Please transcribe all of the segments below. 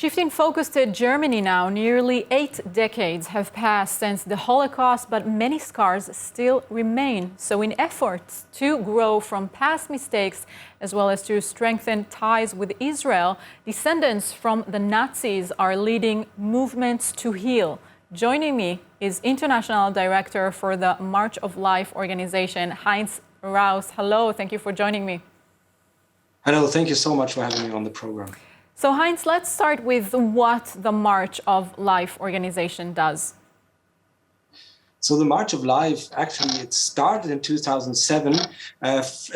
Shifting focus to Germany now, nearly 8 decades have passed since the Holocaust, but many scars still remain. So in efforts to grow from past mistakes, as well as to strengthen ties with Israel, descendants from the Nazis are leading movements to heal. Joining me is International Director for the March of Life organization, Heinz Reuss. Hello, thank you for joining me. Hello, thank you so much for having me on the program. So Heinz, let's start with what the March of Life organization does. So the March of Life, actually, it started in 2007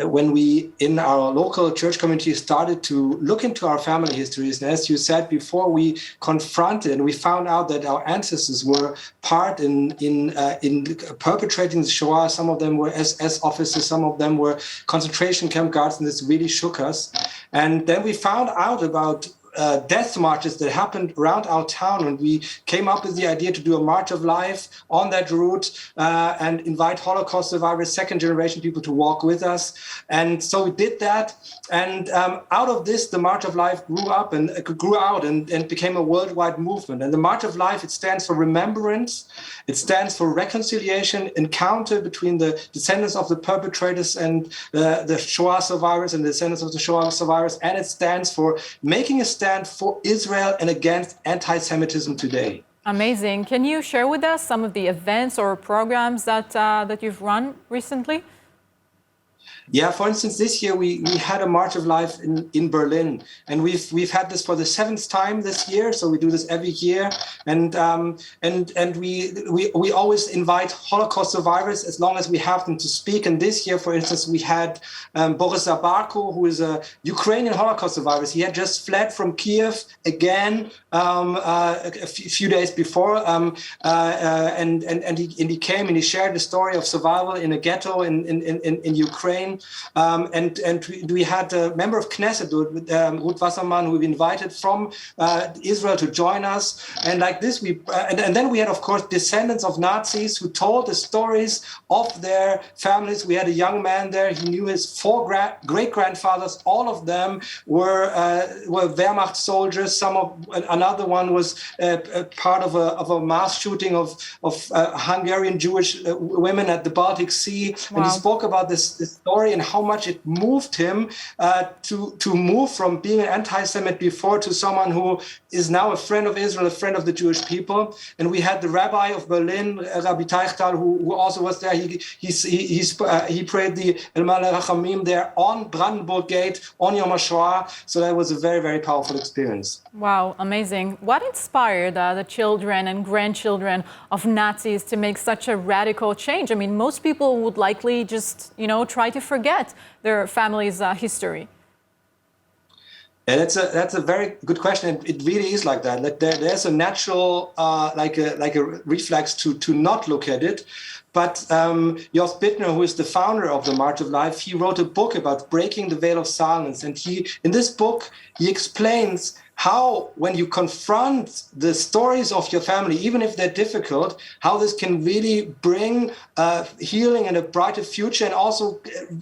when we, in our local church community, started to look into our family histories. And as you said before, we confronted and we found out that our ancestors were part in perpetrating the Shoah. Some of them were SS officers, some of them were concentration camp guards, and this really shook us. And then we found out about death marches that happened around our town, and we came up with the idea to do a March of Life on that route and invite Holocaust survivors, second generation people to walk with us. And so we did that, and out of this the March of Life grew out and became a worldwide movement. And the March of Life, it stands for remembrance, it stands for reconciliation, encounter between the descendants of the perpetrators and the Shoah survivors and the descendants of the Shoah survivors, and it stands for making a stand for Israel and against anti-Semitism today. Amazing. Can you share with us some of the events or programs that you've run recently? Yeah, for instance, this year we had a March of Life in Berlin, and we've had this for the 7th time this year. So we do this every year, and we always invite Holocaust survivors as long as we have them to speak. And this year, for instance, we had Boris Zabarko, who is a Ukrainian Holocaust survivor. He had just fled from Kiev again a few days before, and he came and he shared the story of survival in a ghetto in Ukraine. And we had a member of Knesset, Ruth Wasserman, who we invited from Israel to join us. And like this, and then we had, of course, descendants of Nazis who told the stories of their families. We had a young man there. He knew his 4 great-grandfathers. All of them were Wehrmacht soldiers. Another one was part of a mass shooting of Hungarian Jewish women at the Baltic Sea. Wow. And he spoke about this story and how much it moved him to move from being an anti-Semite before to someone who is now a friend of Israel, a friend of the Jewish people. And we had the rabbi of Berlin, Rabbi Teichtal, who also was there. He prayed the El Maleh Rachamim there on Brandenburg Gate on Yom HaShoah. So that was a very, very powerful experience. Wow, amazing. What inspired the children and grandchildren of Nazis to make such a radical change? I mean, most people would likely just, try to forget their family's history. And that's a very good question. It really is like that. Like there's a natural like a reflex to not look at it. But Jos Bittner, who is the founder of the March of Life, he wrote a book about breaking the veil of silence. And in this book, he explains how, when you confront the stories of your family, even if they're difficult, how this can really bring healing and a brighter future, and also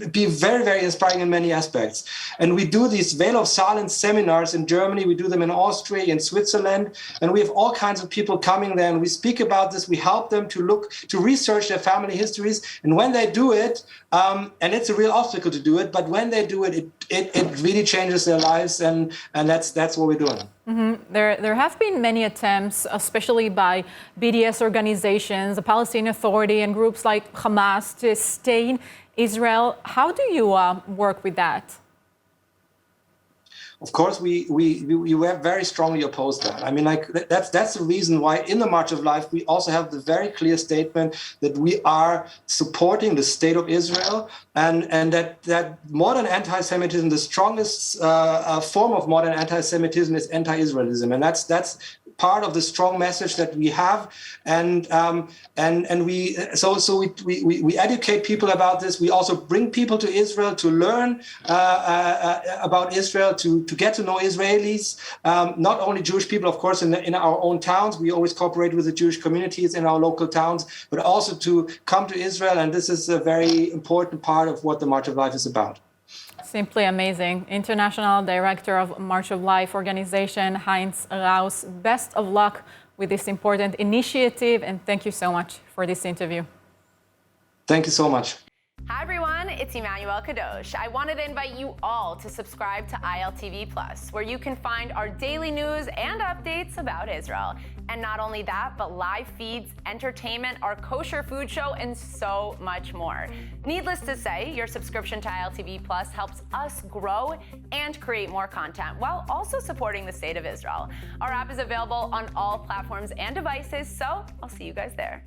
be very, very inspiring in many aspects. And we do these Veil of Silence seminars in Germany. We do them in Austria, in Switzerland, and we have all kinds of people coming there, and we speak about this. We help them to research their family histories. And when they do it, and it's a real obstacle to do it, but when they do it, it really changes their lives, and that's what we're doing. Mm-hmm. There have been many attempts, especially by BDS organizations, the Palestinian Authority, and groups like Hamas to stay in Israel. How do you work with that? Of course, we very strongly oppose that. I mean, that's the reason why in the March of Life we also have the very clear statement that we are supporting the state of Israel, and that modern anti-Semitism, the strongest form of modern anti-Semitism, is anti-Israelism, and that's part of the strong message that we have, and we educate people about this. We also bring people to Israel to learn about Israel, to get to know Israelis, not only Jewish people, of course, in our own towns. We always cooperate with the Jewish communities in our local towns, but also to come to Israel, and this is a very important part of what the March of Life is about. Simply amazing. International Director of March of Life organization, Heinz Reuss, best of luck with this important initiative, and thank you so much for this interview. Thank you so much. Hi everyone, it's Emmanuel Kadosh. I wanted to invite you all to subscribe to ILTV Plus, where you can find our daily news and updates about Israel. And not only that, but live feeds, entertainment, our kosher food show, and so much more. Needless to say, your subscription to ILTV Plus helps us grow and create more content while also supporting the state of Israel. Our app is available on all platforms and devices, so I'll see you guys there.